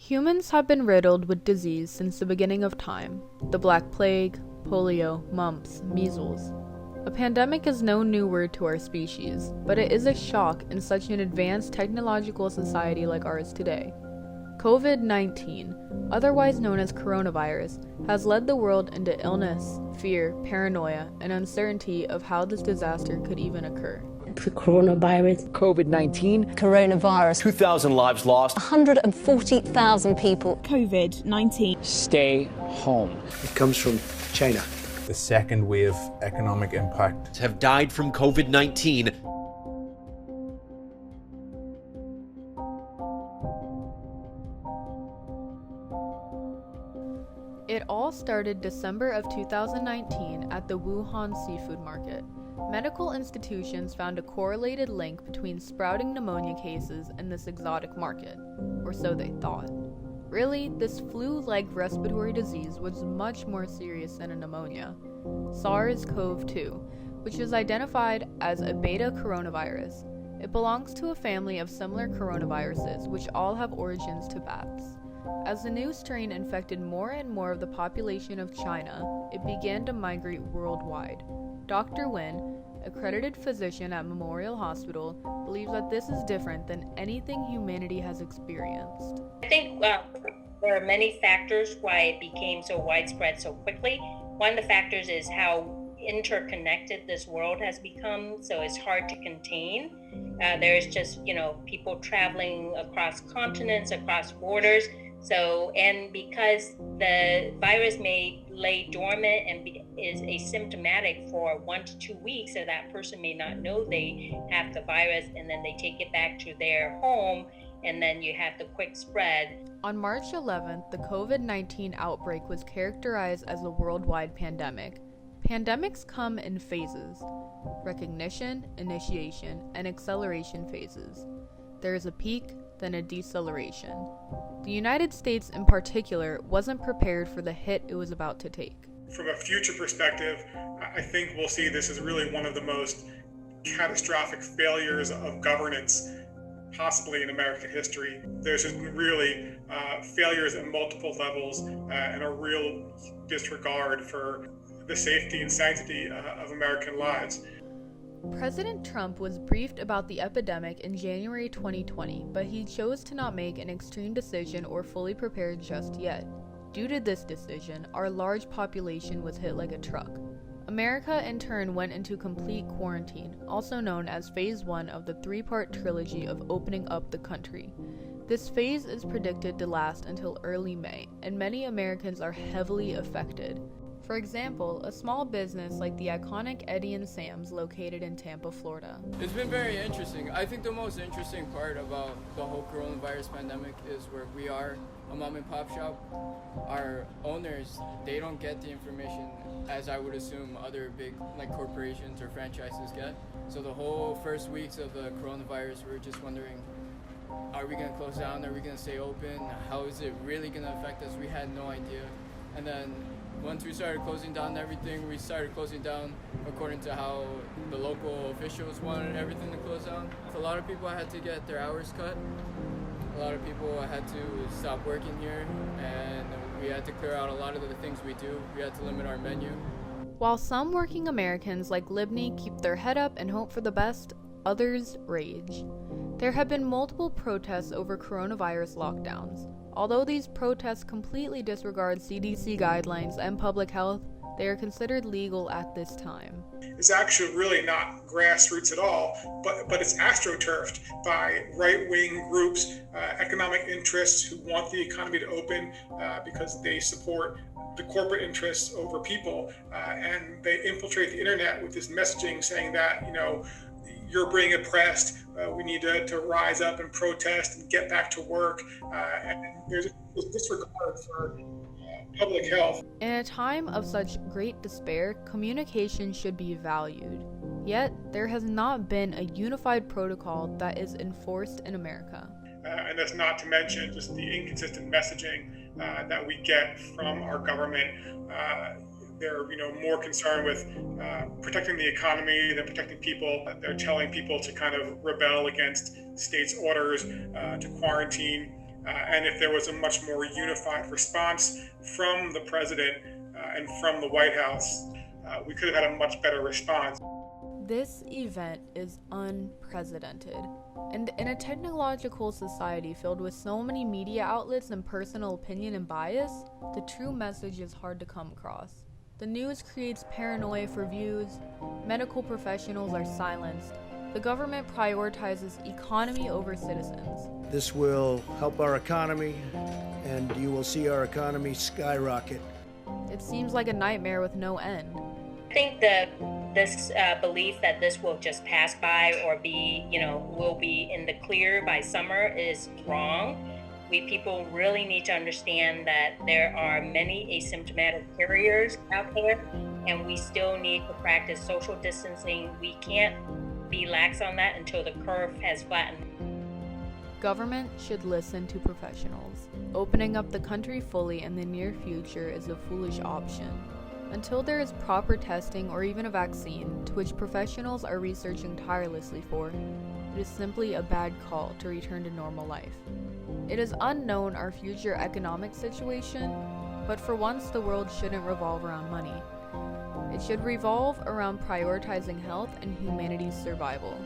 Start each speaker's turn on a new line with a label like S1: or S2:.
S1: Humans have been riddled with disease since the beginning of time. The Black Plague, polio, mumps, measles. A pandemic is no new word to our species, but it is a shock in such an advanced technological society like ours today. COVID-19, otherwise known as coronavirus, has led the world into illness, fear, paranoia, and uncertainty of how this disaster could even occur.
S2: The coronavirus,
S3: COVID-19,
S4: coronavirus,
S5: 2,000 lives lost,
S4: 140,000 people,
S6: COVID-19.
S3: Stay home.
S7: It comes from China.
S8: The second wave economic impact
S5: have died from COVID-19.
S1: It all started December of 2019 at the Wuhan seafood market. Medical institutions found a correlated link between sprouting pneumonia cases and this exotic market, or so they thought. Really, this flu-like respiratory disease was much more serious than a pneumonia. SARS-CoV-2, which is identified as a beta coronavirus. It belongs to a family of similar coronaviruses which all have origins to bats. As the new strain infected more and more of the population of China, it began to migrate worldwide. Dr. Wen, accredited physician at Memorial Hospital, believes that this is different than anything humanity has experienced.
S9: I think there are many factors why it became so widespread so quickly. One of the factors is how interconnected this world has become, so it's hard to contain. There's just, people traveling across continents, across borders. So, and because the virus may lay dormant and is asymptomatic for 1 to 2 weeks, so that person may not know they have the virus, and then they take it back to their home, and then you have the quick spread.
S1: On March 11th, the COVID-19 outbreak was characterized as a worldwide pandemic. Pandemics come in phases: recognition, initiation, and acceleration phases. There is a peak, then a deceleration. The United States in particular wasn't prepared for the hit it was about to take.
S10: From a future perspective, I think we'll see this as really one of the most catastrophic failures of governance possibly in American history. There's just really failures at multiple levels and a real disregard for the safety and sanctity of American lives.
S1: President Trump was briefed about the epidemic in January 2020, but he chose to not make an extreme decision or fully prepare just yet. Due to this decision, our large population was hit like a truck. America in turn went into complete quarantine, also known as Phase 1 of the 3-part trilogy of opening up the country. This phase is predicted to last until early May, and many Americans are heavily affected. For example, a small business like the iconic Eddie and Sam's located in Tampa, Florida.
S11: It's been very interesting. I think the most interesting part about the whole coronavirus pandemic is where we are, a mom and pop shop. Our owners, they don't get the information as I would assume other big corporations or franchises get. So the whole first weeks of the coronavirus, we were just wondering, are we going to close down? Are we going to stay open? How is it really going to affect us? We had no idea. And then once we started closing down everything, we started closing down according to how the local officials wanted everything to close down. A lot of people had to get their hours cut. A lot of people had to stop working here, and we had to clear out a lot of the things we do. We had to limit our menu.
S1: While some working Americans like Libney keep their head up and hope for the best, others rage. There have been multiple protests over coronavirus lockdowns. Although these protests completely disregard CDC guidelines and public health, they are considered legal at this time.
S10: It's actually really not grassroots at all, but it's astroturfed by right-wing groups, economic interests who want the economy to open because they support the corporate interests over people, and they infiltrate the internet with this messaging saying that, you're being oppressed, we need to rise up and protest and get back to work, and there's a disregard for public health.
S1: In a time of such great despair, communication should be valued. Yet, there has not been a unified protocol that is enforced in America.
S10: And that's not to mention just the inconsistent messaging that we get from our government. They're more concerned with protecting the economy than protecting people. They're telling people to kind of rebel against states' orders to quarantine. and if there was a much more unified response from the president and from the White House, we could have had a much better response.
S1: This event is unprecedented, and in a technological society filled with so many media outlets and personal opinion and bias, the true message is hard to come across. The news creates paranoia for views, medical professionals are silenced, the government prioritizes economy over citizens.
S6: This will help our economy, and you will see our economy skyrocket.
S1: It seems like a nightmare with no end.
S9: I think this belief that this will just pass by or will be in the clear by summer is wrong. We people really need to understand that there are many asymptomatic carriers out there, and we still need to practice social distancing. We can't be lax on that until the curve has flattened.
S1: Government should listen to professionals. Opening up the country fully in the near future is a foolish option. Until there is proper testing or even a vaccine, to which professionals are researching tirelessly for, it is simply a bad call to return to normal life. It is unknown our future economic situation, but for once the world shouldn't revolve around money. It should revolve around prioritizing health and humanity's survival.